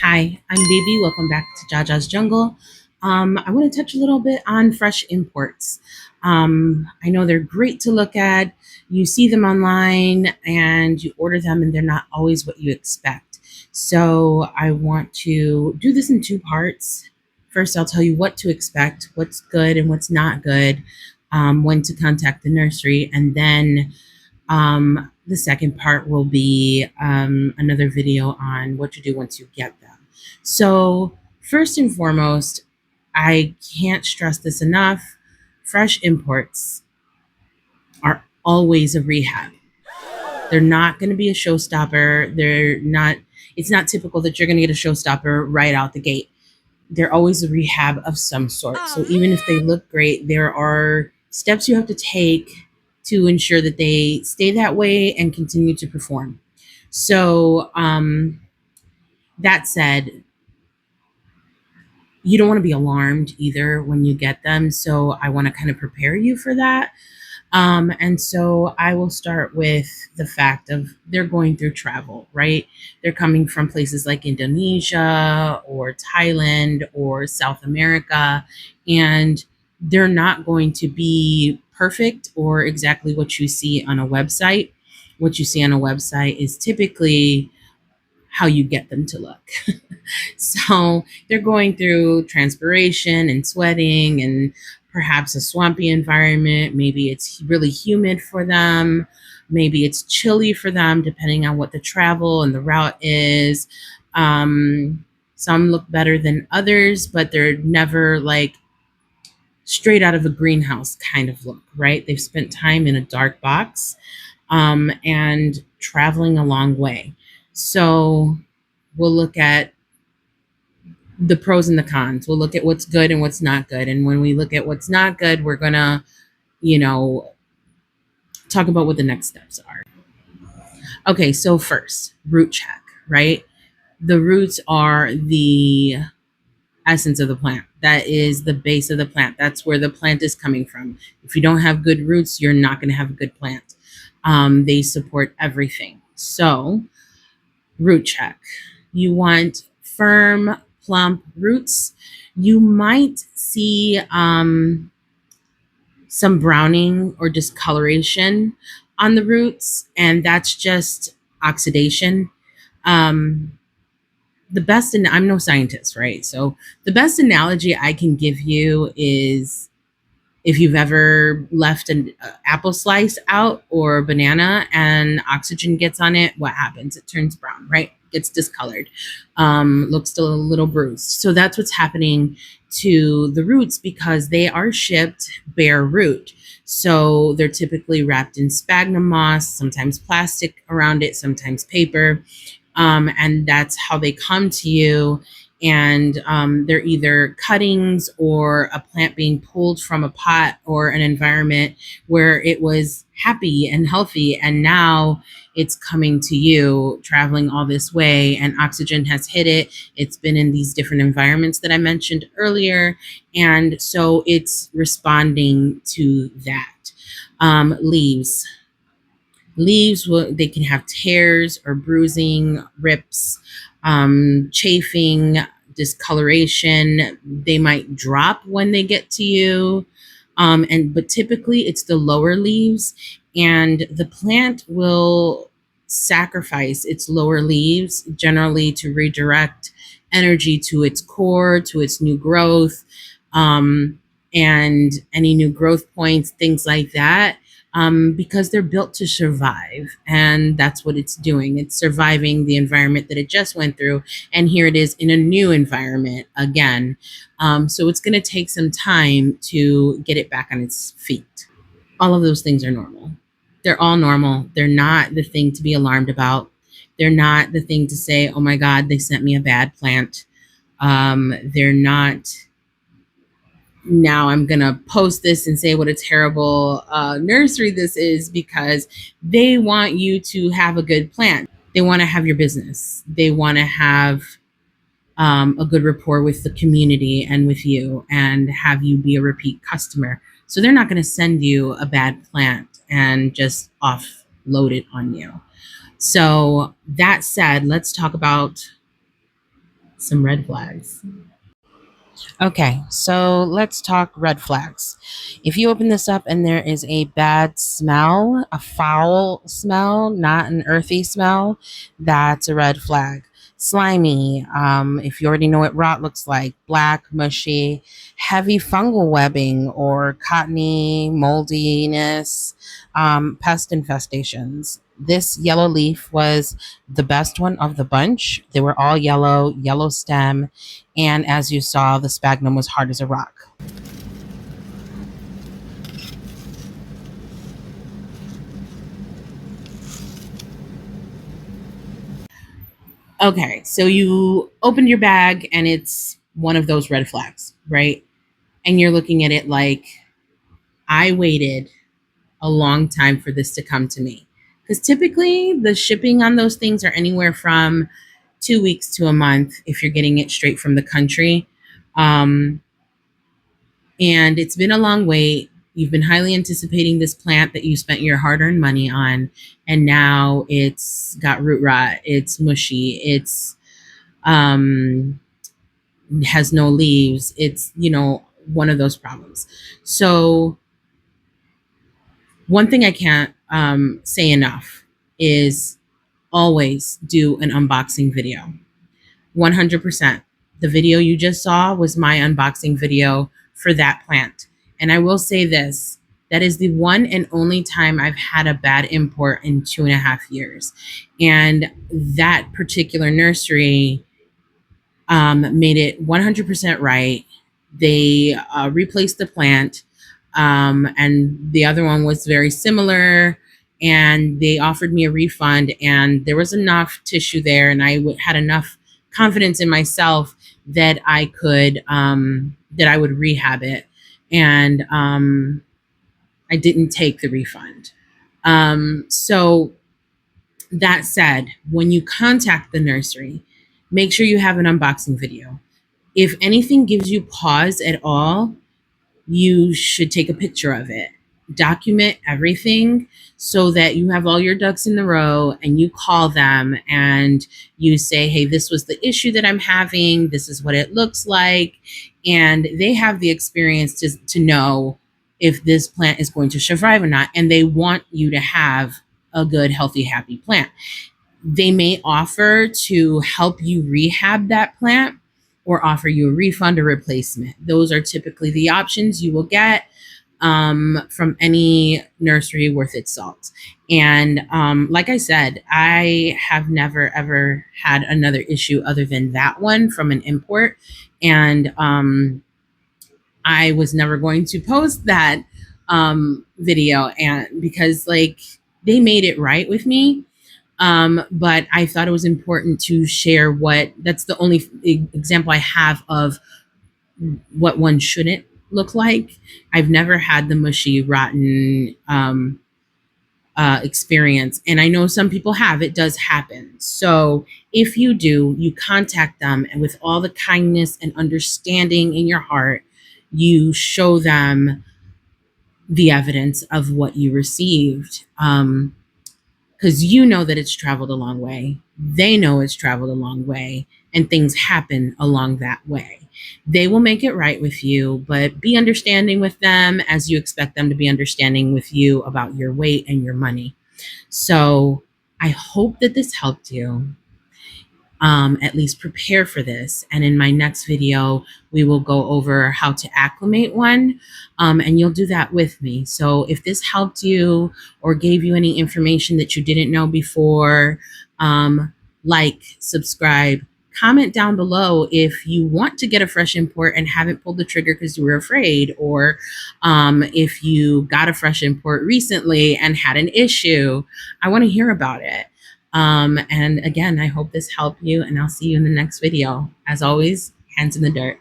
Hi, I'm Baby. Welcome back to Jaja's Jungle. I want to touch a little bit on fresh imports. I know they're great to look at. You see them online and you order them, and they're not always what you expect. So, I want to do this in two parts. First, I'll tell you what to expect, what's good and what's not good, when to contact the nursery, and then the second part will be another video on what to do once you get them. So, first and foremost, I can't stress this enough. Fresh imports are always a rehab. They're not going to be a showstopper. It's not typical that you're going to get a showstopper right out the gate. They're always a rehab of some sort. So even if they look great, there are steps you have to take to ensure that they stay that way and continue to perform. So, that said, you don't want to be alarmed either when you get them. So I want to kind of prepare you for that. And so I will start with the fact of they're going through travel, right? They're coming from places like Indonesia or Thailand or South America, and they're not going to be perfect or exactly what you see on a website. What you see on a website is typically how you get them to look. So they're going through transpiration and sweating and perhaps a swampy environment. Maybe it's really humid for them. Maybe it's chilly for them, depending on what the travel and the route is. Some look better than others, but they're never like straight out of a greenhouse kind of look, right? They've spent time in a dark box and traveling a long way. So we'll look at the pros and the cons. We'll look at what's good and what's not good. And when we look at what's not good, we're going to, you know, talk about what the next steps are. Okay, so first, root check, right? The roots are the essence of the plant. That is the base of the plant. That's where the plant is coming from. If you don't have good roots, you're not going to have a good plant. They support everything. So, root check. You want firm, plump roots. You might see some browning or discoloration on the roots, and that's just oxidation. The best, and I'm no scientist, right? So the best analogy I can give you is if you've ever left an apple slice out or a banana and oxygen gets on it, what happens? It turns brown, right? Gets discolored, looks a little bruised. So that's what's happening to the roots because they are shipped bare root. So they're typically wrapped in sphagnum moss, sometimes plastic around it, sometimes paper. And that's how they come to you. And they're either cuttings or a plant being pulled from a pot or an environment where it was happy and healthy. And now it's coming to you, traveling all this way, and oxygen has hit it. It's been in these different environments that I mentioned earlier. And so it's responding to that. Leaves. Leaves, they can have tears or bruising, rips, chafing, discoloration. They might drop when they get to you. But typically it's the lower leaves, and the plant will sacrifice its lower leaves generally to redirect energy to its core, to its new growth, and any new growth points, things like that. Because they're built to survive. And that's what it's doing. It's surviving the environment that it just went through. And here it is in a new environment again. So it's going to take some time to get it back on its feet. All of those things are normal. They're all normal. They're not the thing to be alarmed about. They're not the thing to say, oh my God, they sent me a bad plant. They're not... Now I'm going to post this and say what a terrible nursery this is because they want you to have a good plant. They want to have your business. They want to have a good rapport with the community and with you and have you be a repeat customer. So they're not going to send you a bad plant and just offload it on you. So that said, let's talk about Some red flags. Okay, so let's talk red flags. If you open this up and there is a bad smell, a foul smell, not an earthy smell, that's a red flag. Slimy, if you already know what rot looks like, black, mushy, heavy fungal webbing or cottony moldiness, pest infestations. This yellow leaf was the best one of the bunch. They were all yellow, yellow stem, and as you saw, the sphagnum was hard as a rock. Okay, so you opened your bag and it's one of those red flags, right? And you're looking at it like, I waited a long time for this to come to me. Because typically the shipping on those things are anywhere from 2 weeks to a month if you're getting it straight from the country. Um, and it's been a long wait. You've been highly anticipating this plant that you spent your hard-earned money on, and now it's got root rot. It's mushy. It's um, has no leaves. It's one of those problems. So one thing I can't say enough is always do an unboxing video. 100%. The video you just saw was my unboxing video for that plant. And I will say this, that is the one and only time I've had a bad import in 2.5 years. And that particular nursery made it 100% right. They replaced the plant, and the other one was very similar. And they offered me a refund, and there was enough tissue there, and I had enough confidence in myself that I could that I would rehab it, and I didn't take the refund. So that said, when you contact the nursery, make sure you have an unboxing video. If anything gives you pause at all, you should take a picture of it. Document everything so that you have all your ducks in the row, and you call them and you say, hey, this was the issue that I'm having. This is what it looks like. And they have the experience to know if this plant is going to survive or not. And they want you to have a good, healthy, happy plant. They may offer to help you rehab that plant or offer you a refund or replacement. Those are typically the options you will get from any nursery worth its salt. And like I said, I have never, ever had another issue other than that one from an import. And I was never going to post that video, and because they made it right with me. But I thought it was important to share that's the only example I have of what one shouldn't look like. I've never had the mushy, rotten experience. And I know some people have, it does happen. So if you do, you contact them, and with all the kindness and understanding in your heart, you show them the evidence of what you received. Because you know that it's traveled a long way. They know it's traveled a long way, and things happen along that way. They will make it right with you, but be understanding with them as you expect them to be understanding with you about your weight and your money. So I hope that this helped you. At least prepare for this. And in my next video, we will go over how to acclimate one, and you'll do that with me. So if this helped you or gave you any information that you didn't know before, like, subscribe, comment down below if you want to get a fresh import and haven't pulled the trigger because you were afraid, or if you got a fresh import recently and had an issue. I want to hear about it. And again, I hope this helped you, and I'll see you in the next video. As always, hands in the dirt.